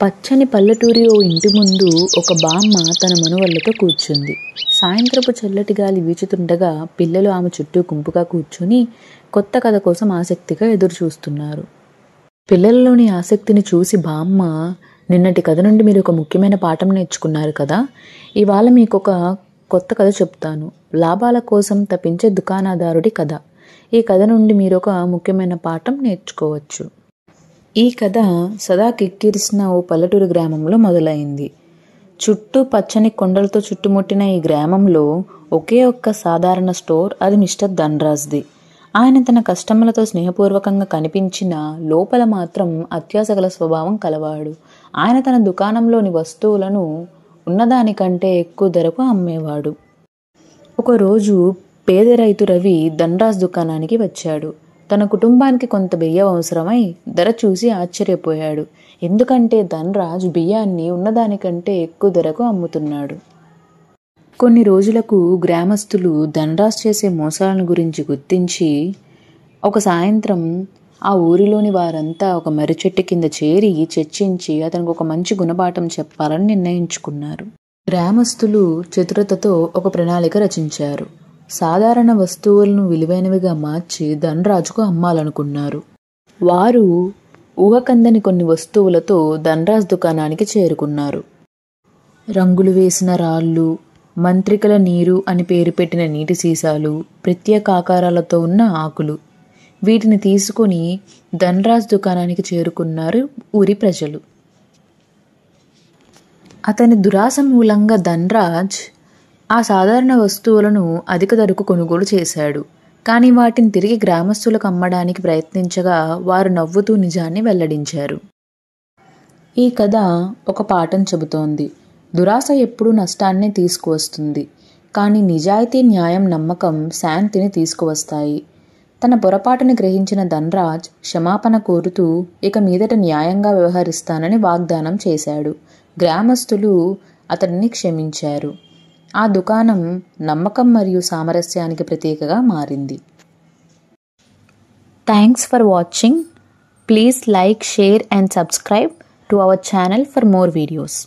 పచ్చని పల్లెటూరి ఓ ఇంటి ముందు ఒక బామ్మ తన మనువళ్లతో కూర్చుంది. సాయంత్రపు చల్లటి గాలి వీచుతుండగా పిల్లలు ఆమె చుట్టూ గుంపుగా కూర్చుని కొత్త కథ కోసం ఆసక్తిగా ఎదురుచూస్తున్నారు. పిల్లలలోని ఆసక్తిని చూసి బామ్మ, నిన్నటి కథ నుండి మీరు ఒక ముఖ్యమైన పాఠం నేర్చుకున్నారు కదా, ఇవాళ మీకు ఒక కొత్త కథ చెప్తాను. లాభాల కోసం తప్పించే దుకాణదారుడి కథ. ఈ కథ నుండి మీరు ఒక ముఖ్యమైన పాఠం నేర్చుకోవచ్చు. ఈ కథ సదా కిక్కిరిసిన ఓ పల్లెటూరు గ్రామంలో మొదలైంది. చుట్టూ పచ్చని కొండలతో చుట్టుముట్టిన ఈ గ్రామంలో ఒకే ఒక్క సాధారణ స్టోర్, అది మిస్టర్ ధనరాజ్ది. ఆయన తన కస్టమర్లతో స్నేహపూర్వకంగా కనిపించిన లోపల మాత్రం అత్యాశగల స్వభావం కలవాడు. ఆయన తన దుకాణంలోని వస్తువులను ఉన్నదానికంటే ఎక్కువ ధరకు అమ్మేవాడు. ఒకరోజు పేద రైతు రవి ధనరాజ్ దుకాణానికి వచ్చాడు. తన కుటుంబానికి కొంత బియ్యం అవసరమై ధర చూసి ఆశ్చర్యపోయాడు. ఎందుకంటే ధనరాజ్ బియ్యాన్ని ఉన్నదానికంటే ఎక్కువ ధరకు అమ్ముతున్నాడు. కొన్ని రోజులకు గ్రామస్తులు ధనరాజ్ చేసే మోసాలను గురించి గుర్తించి ఒక సాయంత్రం ఆ ఊరిలోని వారంతా ఒక మర్రి చెట్టు కింద చేరి చర్చించి అతనికి ఒక మంచి గుణపాఠం చెప్పాలని నిర్ణయించుకున్నారు. గ్రామస్తులు చతురతతో ఒక ప్రణాళిక రచించారు. సాధారణ వస్తువులను విలువైనవిగా మార్చి ధనరాజుకు అమ్మాలనుకున్నారు. వారు ఊహకందని కొన్ని వస్తువులతో ధనరాజ్ దుకాణానికి చేరుకున్నారు. రంగులు వేసిన రాళ్ళు, మంత్రికల నీరు అని పేరు పెట్టిన నీటి సీసాలు, ప్రత్యేక ఆకారాలతో ఉన్న ఆకులు, వీటిని తీసుకుని ధనరాజ్ దుకాణానికి చేరుకున్నారు ఊరి ప్రజలు. అతని దురాశ మూలంగా ధనరాజ్ ఆ సాధారణ వస్తువులను అధిక ధరకు కొనుగోలు చేశాడు. కానీ వాటిని తిరిగి గ్రామస్తులకు అమ్మడానికి ప్రయత్నించగా వారు నవ్వుతూ నిజాన్ని వెల్లడించారు. ఈ కథ ఒక పాఠం చెబుతోంది. దురాశ ఎప్పుడూ నష్టాన్నే తీసుకువస్తుంది, కానీ నిజాయితీ, న్యాయం, నమ్మకం శాంతిని తీసుకువస్తాయి. తన పొరపాటుని గ్రహించిన ధనరాజ్ క్షమాపణ కోరుతూ ఇక మీదట న్యాయంగా వ్యవహరిస్తానని వాగ్దానం చేశాడు. గ్రామస్తులు అతడిని క్షమించారు. ఆ దుకాణం నమ్మకం మరియు సామరస్యానికి ప్రతీకగా మారింది. Thanks for watching. Please like, share and subscribe to our channel for more videos.